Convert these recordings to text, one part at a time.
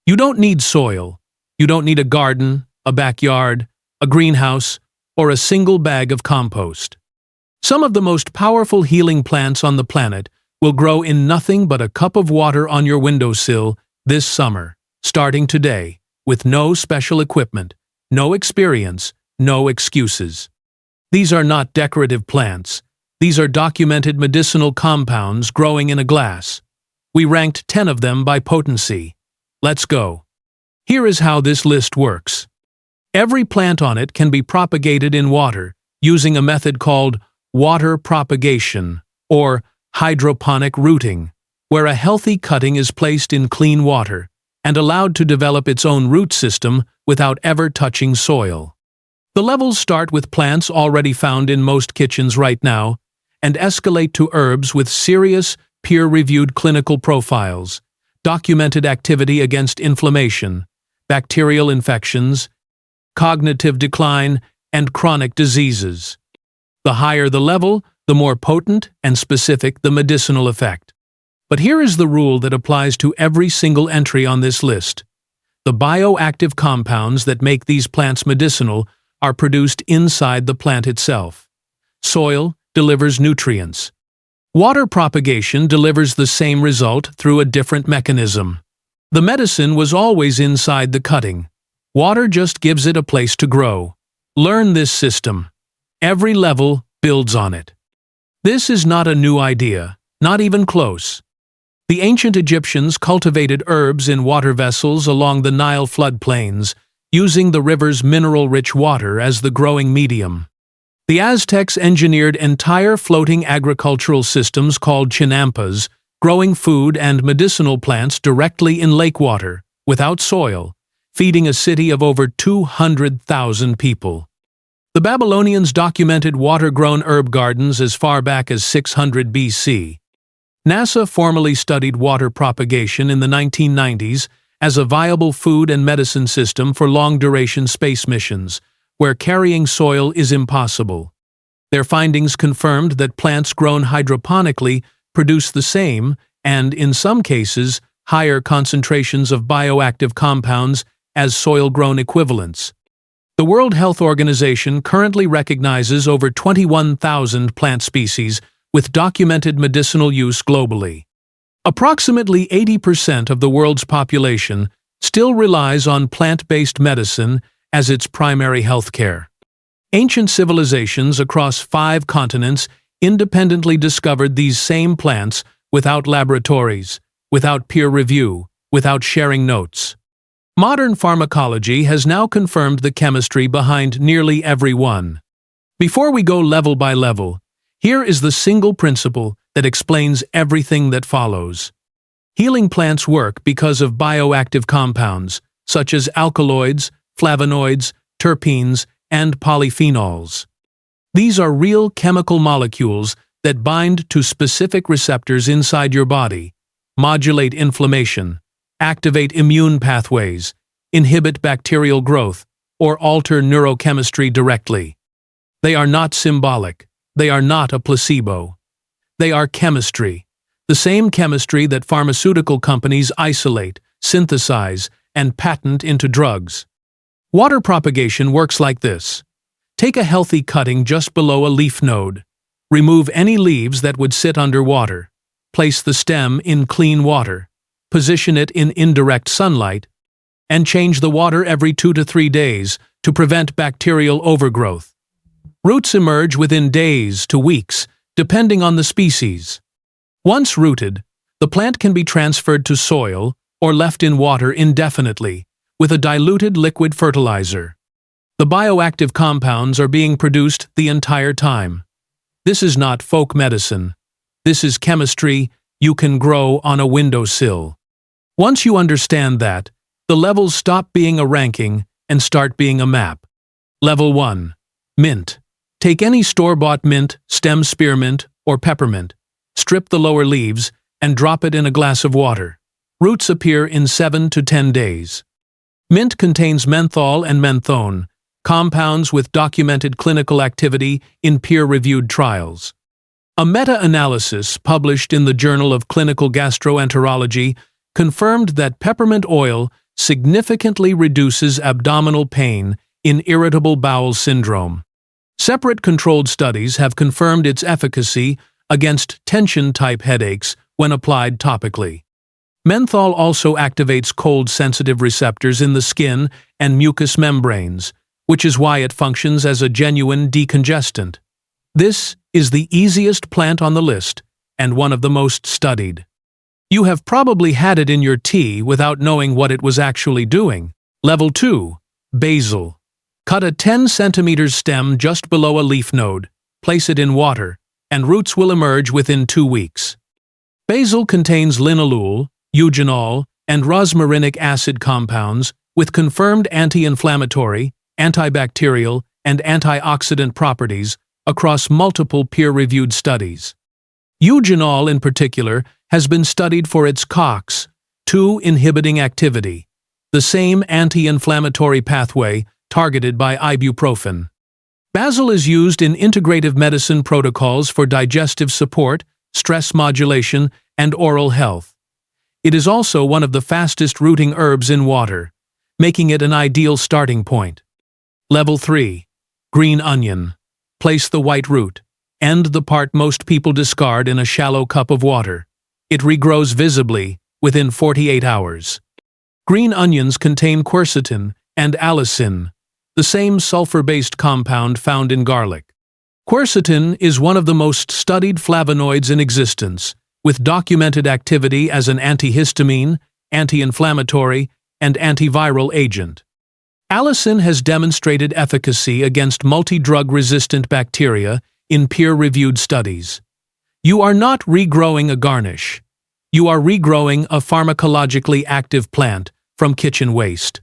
You don't need soil. You don't need a garden, a backyard, a greenhouse, or a single bag of compost. Some of the most powerful healing plants on the planet will grow in nothing but a cup of water on your windowsill this summer, starting today, with no special equipment, no experience, no excuses. These are not decorative plants. These are documented medicinal compounds growing in a glass. We ranked 10 of them by potency. Let's go. Here is how this list works. Every plant on it can be propagated in water using a method called water propagation or hydroponic rooting, where a healthy cutting is placed in clean water and allowed to develop its own root system without ever touching soil. The levels start with plants already found in most kitchens right now and escalate to herbs with serious, peer-reviewed clinical profiles, documented activity against inflammation, bacterial infections, cognitive decline, and chronic diseases. The higher the level, the more potent and specific the medicinal effect. But here is the rule that applies to every single entry on this list. The bioactive compounds that make these plants medicinal are produced inside the plant itself. Soil delivers nutrients. Water propagation delivers the same result through a different mechanism. The medicine was always inside the cutting. Water just gives it a place to grow. Learn this system. Every level builds on it. This is not a new idea, not even close. The ancient Egyptians cultivated herbs in water vessels along the Nile floodplains, using the river's mineral-rich water as the growing medium. The Aztecs engineered entire floating agricultural systems called chinampas, growing food and medicinal plants directly in lake water, without soil, feeding a city of over 200,000 people. The Babylonians documented water-grown herb gardens as far back as 600 BC. NASA formally studied water propagation in the 1990s as a viable food and medicine system for long-duration space missions, where carrying soil is impossible. Their findings confirmed that plants grown hydroponically produce the same, and in some cases, higher concentrations of bioactive compounds as soil-grown equivalents. The World Health Organization currently recognizes over 21,000 plant species with documented medicinal use globally. Approximately 80% of the world's population still relies on plant-based medicine as its primary healthcare. Ancient civilizations across 5 continents independently discovered these same plants without laboratories, without peer review, without sharing notes. Modern pharmacology has now confirmed the chemistry behind nearly every one. Before we go level by level, here is the single principle that explains everything that follows. Healing plants work because of bioactive compounds, such as alkaloids, flavonoids, terpenes, and polyphenols. These are real chemical molecules that bind to specific receptors inside your body, modulate inflammation, activate immune pathways, inhibit bacterial growth, or alter neurochemistry directly. They are not symbolic. They are not a placebo. They are chemistry, the same chemistry that pharmaceutical companies isolate, synthesize, and patent into drugs. Water propagation works like this. Take a healthy cutting just below a leaf node. Remove any leaves that would sit under water. Place the stem in clean water. Position it in indirect sunlight, and change the water every 2 to 3 days to prevent bacterial overgrowth. Roots emerge within days to weeks, depending on the species. Once rooted, the plant can be transferred to soil or left in water indefinitely, with a diluted liquid fertilizer. The bioactive compounds are being produced the entire time. This is not folk medicine. This is chemistry you can grow on a windowsill. Once you understand that, the levels stop being a ranking and start being a map. Level 1. Mint. Take any store-bought mint, stem spearmint, or peppermint, strip the lower leaves, and drop it in a glass of water. Roots appear in 7 to 10 days. Mint contains menthol and menthone, compounds with documented clinical activity in peer-reviewed trials. A meta-analysis published in the Journal of Clinical Gastroenterology confirmed that peppermint oil significantly reduces abdominal pain in irritable bowel syndrome. Separate controlled studies have confirmed its efficacy against tension-type headaches when applied topically. Menthol also activates cold-sensitive receptors in the skin and mucous membranes, which is why it functions as a genuine decongestant. This is the easiest plant on the list and one of the most studied. You have probably had it in your tea without knowing what it was actually doing. Level 2. Basil. Cut a 10 cm stem just below a leaf node, place it in water, and roots will emerge within 2 weeks. Basil contains linalool, eugenol, and rosmarinic acid compounds with confirmed anti-inflammatory, antibacterial, and antioxidant properties across multiple peer-reviewed studies. Eugenol, in particular, has been studied for its COX-2 inhibiting activity, the same anti-inflammatory pathway targeted by ibuprofen. Basil is used in integrative medicine protocols for digestive support, stress modulation, and oral health. It is also one of the fastest rooting herbs in water, making it an ideal starting point. Level 3. Green onion. Place the white root, and the part most people discard in a shallow cup of water. It regrows visibly within 48 hours. Green onions contain quercetin and allicin, the same sulfur-based compound found in garlic. Quercetin is one of the most studied flavonoids in existence, with documented activity as an antihistamine, anti-inflammatory, and antiviral agent. Allicin has demonstrated efficacy against multi-drug-resistant bacteria in peer-reviewed studies. You are not regrowing a garnish. You are regrowing a pharmacologically active plant from kitchen waste.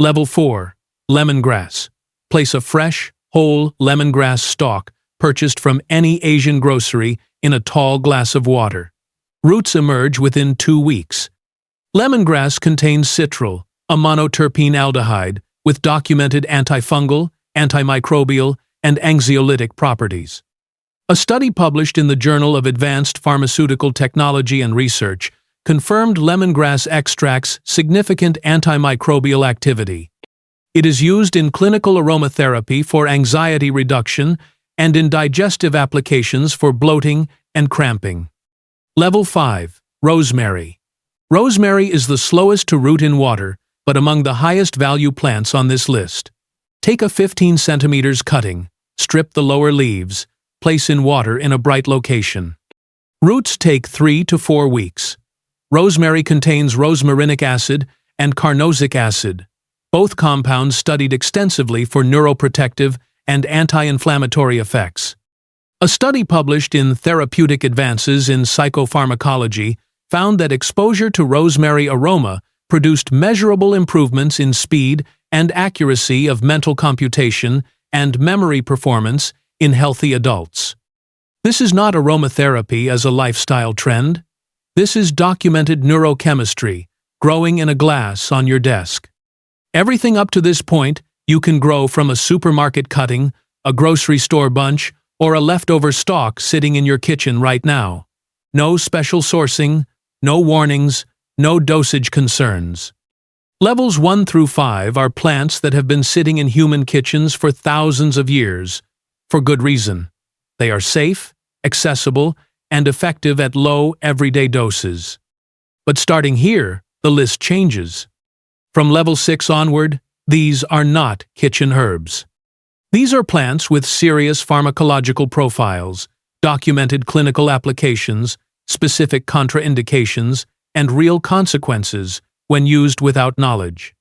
Level 4. Lemongrass. Place a fresh, whole lemongrass stalk purchased from any Asian grocery in a tall glass of water. Roots emerge within 2 weeks. Lemongrass contains citral, a monoterpene aldehyde, with documented antifungal, antimicrobial, and anxiolytic properties. A study published in the Journal of Advanced Pharmaceutical Technology and Research confirmed lemongrass extract's significant antimicrobial activity. It is used in clinical aromatherapy for anxiety reduction and in digestive applications for bloating and cramping. Level 5. Rosemary. Rosemary is the slowest to root in water, but among the highest value plants on this list. Take a 15 cm cutting, strip the lower leaves, place in water in a bright location. Roots take 3 to 4 weeks. Rosemary contains rosmarinic acid and carnosic acid, both compounds studied extensively for neuroprotective and anti-inflammatory effects. A study published in Therapeutic Advances in Psychopharmacology found that exposure to rosemary aroma produced measurable improvements in speed and accuracy of mental computation and memory performance in healthy adults. This is not aromatherapy as a lifestyle trend. This is documented neurochemistry, growing in a glass on your desk. Everything up to this point you can grow from a supermarket cutting, a grocery store bunch, or a leftover stalk sitting in your kitchen right now. No special sourcing, no warnings, no dosage concerns. Levels 1 through 5 are plants that have been sitting in human kitchens for thousands of years, for good reason. They are safe, accessible, and effective at low, everyday doses. But starting here, the list changes. From level 6 onward, these are not kitchen herbs. These are plants with serious pharmacological profiles, documented clinical applications, specific contraindications, and real consequences when used without knowledge.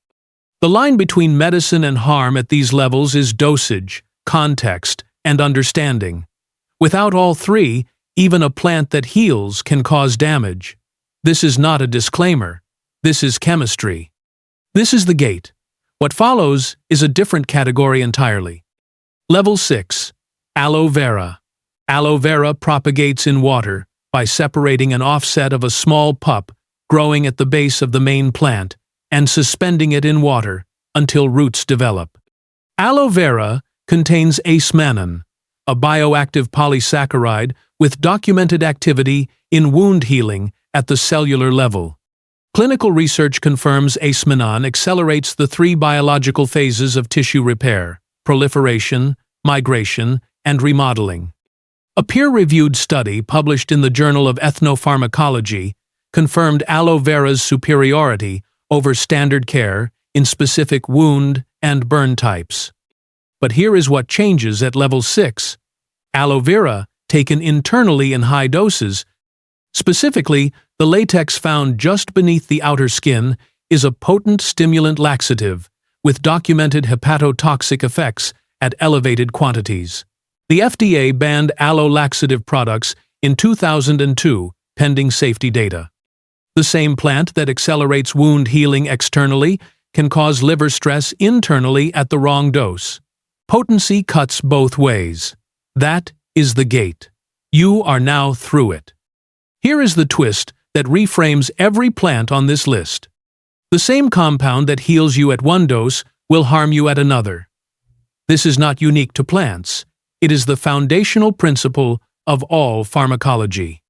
The line between medicine and harm at these levels is dosage, context, and understanding. Without all three, even a plant that heals can cause damage. This is not a disclaimer. This is chemistry. This is the gate. What follows is a different category entirely. Level 6. Aloe vera. Aloe vera propagates in water by separating an offset of a small pup growing at the base of the main plant and suspending it in water until roots develop. Aloe vera contains acemannan, a bioactive polysaccharide with documented activity in wound healing at the cellular level. Clinical research confirms acemannan accelerates the three biological phases of tissue repair: proliferation, migration, and remodeling. A peer-reviewed study published in the Journal of Ethnopharmacology confirmed aloe vera's superiority over standard care in specific wound and burn types. But here is what changes at level 6. Aloe vera, taken internally in high doses. Specifically, the latex found just beneath the outer skin is a potent stimulant laxative with documented hepatotoxic effects at elevated quantities. The FDA banned aloe laxative products in 2002, pending safety data. The same plant that accelerates wound healing externally can cause liver stress internally at the wrong dose. Potency cuts both ways. That is the gate. You are now through it. Here is the twist that reframes every plant on this list. The same compound that heals you at one dose will harm you at another. This is not unique to plants. It is the foundational principle of all pharmacology.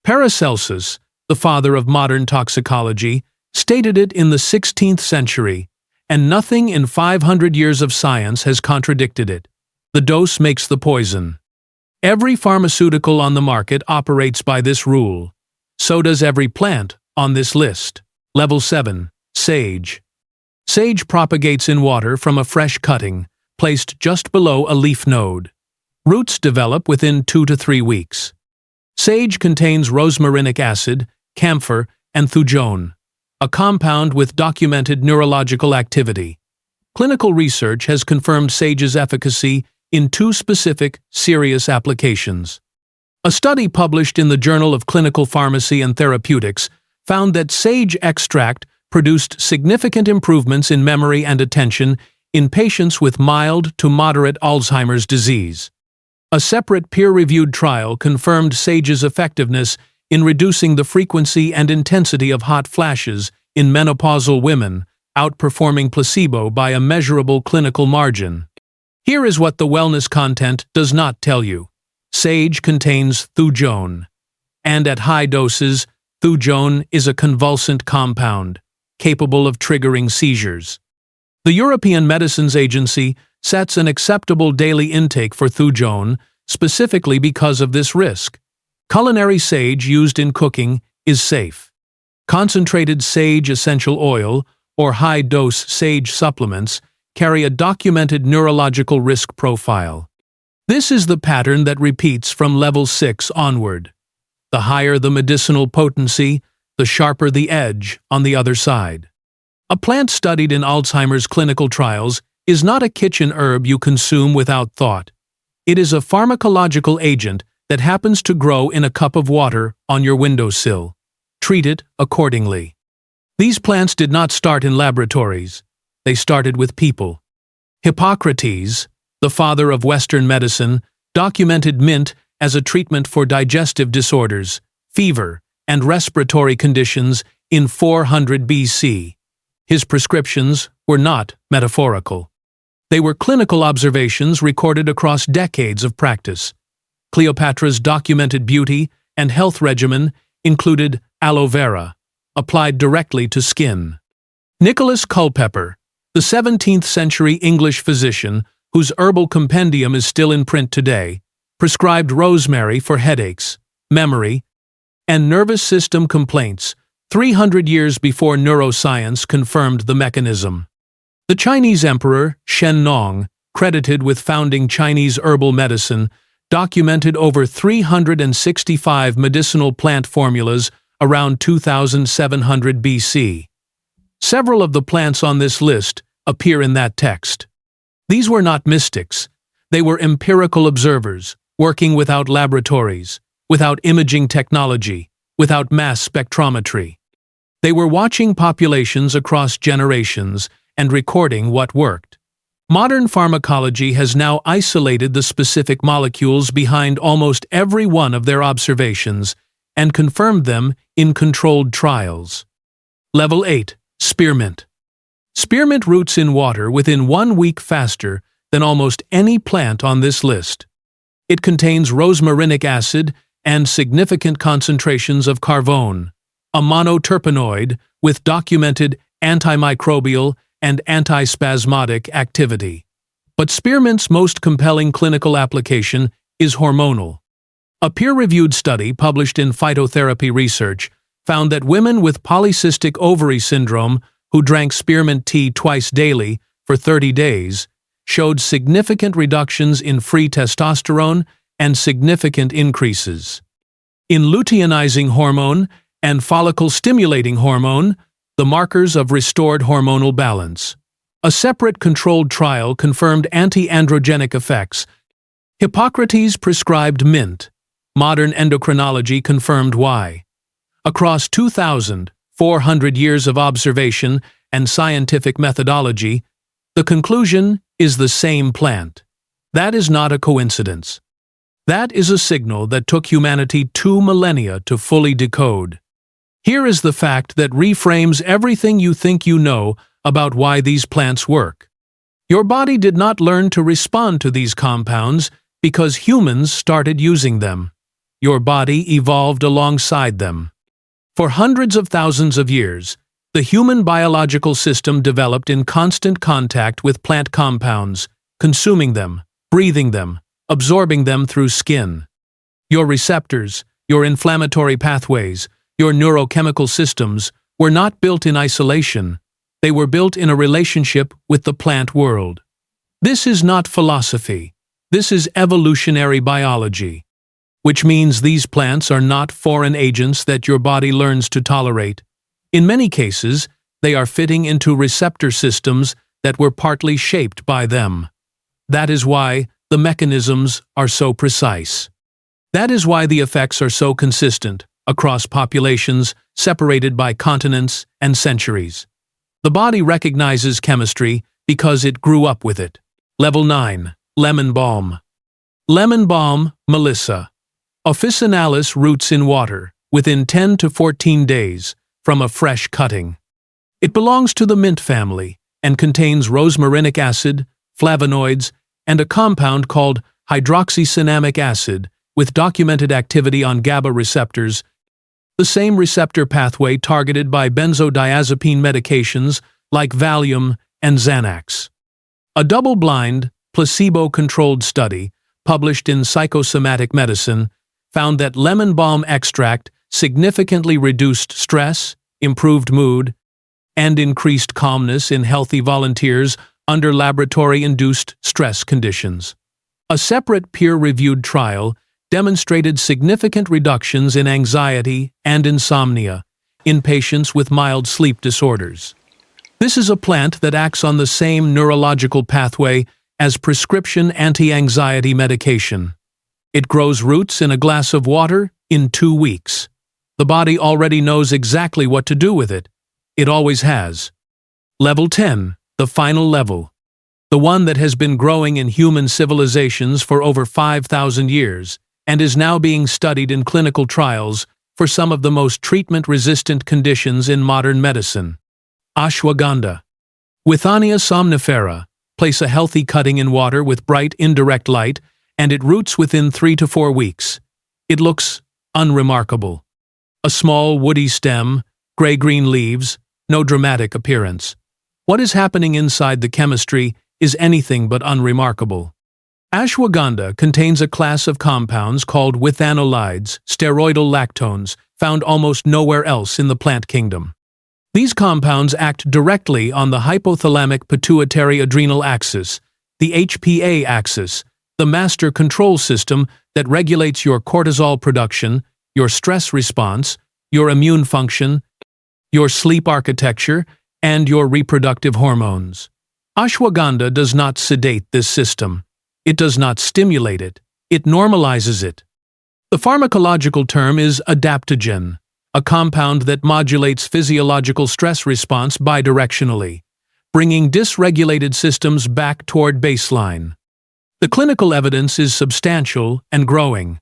Paracelsus, the father of modern toxicology, stated it in the 16th century, and nothing in 500 years of science has contradicted it. The dose makes the poison. Every pharmaceutical on the market operates by this rule. So does every plant on this list. Level 7. Sage. Sage propagates in water from a fresh cutting, placed just below a leaf node. Roots develop within 2 to 3 weeks. Sage contains rosmarinic acid, camphor, and thujone, a compound with documented neurological activity. Clinical research has confirmed sage's efficacy in 2 specific, serious applications. A study published in the Journal of Clinical Pharmacy and Therapeutics found that sage extract produced significant improvements in memory and attention in patients with mild to moderate Alzheimer's disease. A separate peer-reviewed trial confirmed sage's effectiveness in reducing the frequency and intensity of hot flashes in menopausal women, outperforming placebo by a measurable clinical margin. Here is what the wellness content does not tell you. Sage contains thujone, and at high doses, thujone is a convulsant compound, capable of triggering seizures. The European Medicines Agency sets an acceptable daily intake for thujone specifically because of this risk. Culinary sage used in cooking is safe. Concentrated sage essential oil or high-dose sage supplements carry a documented neurological risk profile. This is the pattern that repeats from level 6 onward. The higher the medicinal potency, the sharper the edge on the other side. A plant studied in Alzheimer's clinical trials is not a kitchen herb you consume without thought. It is a pharmacological agent that happens to grow in a cup of water on your windowsill. Treat it accordingly. These plants did not start in laboratories. They started with people. Hippocrates, the father of Western medicine, documented mint as a treatment for digestive disorders, fever, and respiratory conditions in 400 BC. His prescriptions were not metaphorical. They were clinical observations recorded across decades of practice. Cleopatra's documented beauty and health regimen included aloe vera, applied directly to skin. Nicholas Culpeper, the 17th century English physician whose herbal compendium is still in print today, prescribed rosemary for headaches, memory, and nervous system complaints 300 years before neuroscience confirmed the mechanism. The Chinese emperor Shen Nong, credited with founding Chinese herbal medicine, documented over 365 medicinal plant formulas around 2700 BC. Several of the plants on this list appear in that text. These were not mystics. They were empirical observers, working without laboratories, without imaging technology, without mass spectrometry. They were watching populations across generations and recording what worked. Modern pharmacology has now isolated the specific molecules behind almost every one of their observations and confirmed them in controlled trials. Level 8. Spearmint. Spearmint roots in water within 1 week faster than almost any plant on this list. It contains rosmarinic acid and significant concentrations of carvone, a monoterpenoid with documented antimicrobial and antispasmodic activity. But spearmint's most compelling clinical application is hormonal. A peer-reviewed study published in Phytotherapy Research found that women with polycystic ovary syndrome who drank spearmint tea twice daily for 30 days showed significant reductions in free testosterone and significant increases in luteinizing hormone and follicle-stimulating hormone, the markers of restored hormonal balance. A separate controlled trial confirmed anti-androgenic effects. Hippocrates prescribed mint. Modern endocrinology confirmed why. Across 2,400 years of observation and scientific methodology, the conclusion is the same plant. That is not a coincidence. That is a signal that took humanity 2 millennia to fully decode. Here is the fact that reframes everything you think you know about why these plants work. Your body did not learn to respond to these compounds because humans started using them. Your body evolved alongside them. For hundreds of thousands of years, the human biological system developed in constant contact with plant compounds, consuming them, breathing them, absorbing them through skin. Your receptors, your inflammatory pathways, your neurochemical systems were not built in isolation. They were built in a relationship with the plant world. This is not philosophy. This is evolutionary biology, which means these plants are not foreign agents that your body learns to tolerate. In many cases, they are fitting into receptor systems that were partly shaped by them. That is why the mechanisms are so precise. That is why the effects are so consistent across populations separated by continents and centuries. The body recognizes chemistry because it grew up with it. Level 9. Lemon balm. Lemon balm, Melissa. Officinalis roots in water within 10 to 14 days from a fresh cutting. It belongs to the mint family and contains rosmarinic acid, flavonoids, and a compound called hydroxycinnamic acid with documented activity on GABA receptors, the same receptor pathway targeted by benzodiazepine medications like Valium and Xanax. A double-blind, placebo-controlled study published in Psychosomatic Medicine found that lemon balm extract significantly reduced stress, improved mood, and increased calmness in healthy volunteers under laboratory-induced stress conditions. A separate peer-reviewed trial demonstrated significant reductions in anxiety and insomnia in patients with mild sleep disorders. This is a plant that acts on the same neurological pathway as prescription anti-anxiety medication. It grows roots in a glass of water in 2 weeks. The body already knows exactly what to do with it. It always has. Level 10, the final level. The one that has been growing in human civilizations for over 5,000 years and is now being studied in clinical trials for some of the most treatment-resistant conditions in modern medicine. Ashwagandha. Withania somnifera. Place a healthy cutting in water with bright indirect light and it roots within 3 to 4 weeks. It looks unremarkable. A small woody stem, gray-green leaves, no dramatic appearance. What is happening inside the chemistry is anything but unremarkable. Ashwagandha contains a class of compounds called withanolides, steroidal lactones, found almost nowhere else in the plant kingdom. These compounds act directly on the hypothalamic pituitary adrenal axis, the HPA axis, the master control system that regulates your cortisol production, your stress response, your immune function, your sleep architecture, and your reproductive hormones. Ashwagandha does not sedate this system. It does not stimulate it. It normalizes it. The pharmacological term is adaptogen, a compound that modulates physiological stress response bidirectionally, bringing dysregulated systems back toward baseline. The clinical evidence is substantial and growing.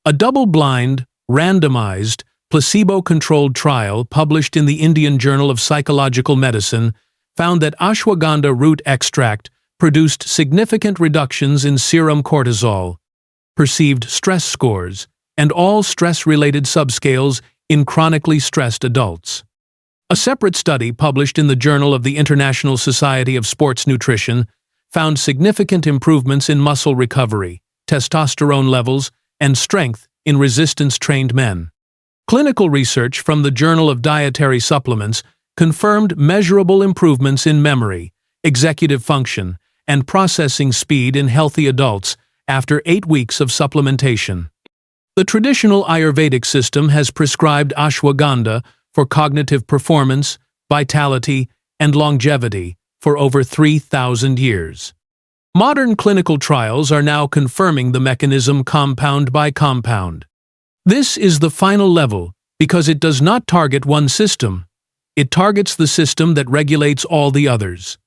A double-blind, randomized, placebo-controlled trial published in the Indian Journal of Psychological Medicine found that ashwagandha root extract produced significant reductions in serum cortisol, perceived stress scores, and all stress-related subscales in chronically stressed adults. A separate study published in the Journal of the International Society of Sports Nutrition found significant improvements in muscle recovery, testosterone levels, and strength in resistance-trained men. Clinical research from the Journal of Dietary Supplements confirmed measurable improvements in memory, executive function, and processing speed in healthy adults after 8 weeks of supplementation. The traditional Ayurvedic system has prescribed ashwagandha for cognitive performance, vitality, and longevity for over 3,000 years. Modern clinical trials are now confirming the mechanism compound by compound. This is the final level because it does not target one system. It targets the system that regulates all the others.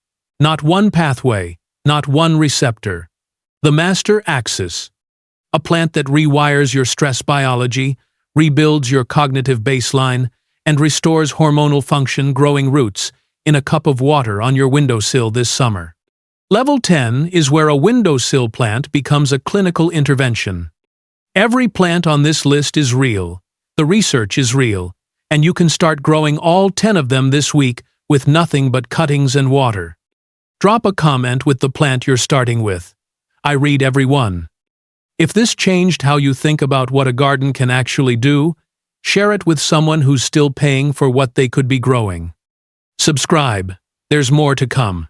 Not one pathway, not one receptor. The master axis. A plant that rewires your stress biology, rebuilds your cognitive baseline, and restores hormonal function growing roots in a cup of water on your windowsill this summer. Level 10 is where a windowsill plant becomes a clinical intervention. Every plant on this list is real, the research is real, and you can start growing all 10 of them this week with nothing but cuttings and water. Drop a comment with the plant you're starting with. I read every one. If this changed how you think about what a garden can actually do, share it with someone who's still paying for what they could be growing. Subscribe. There's more to come.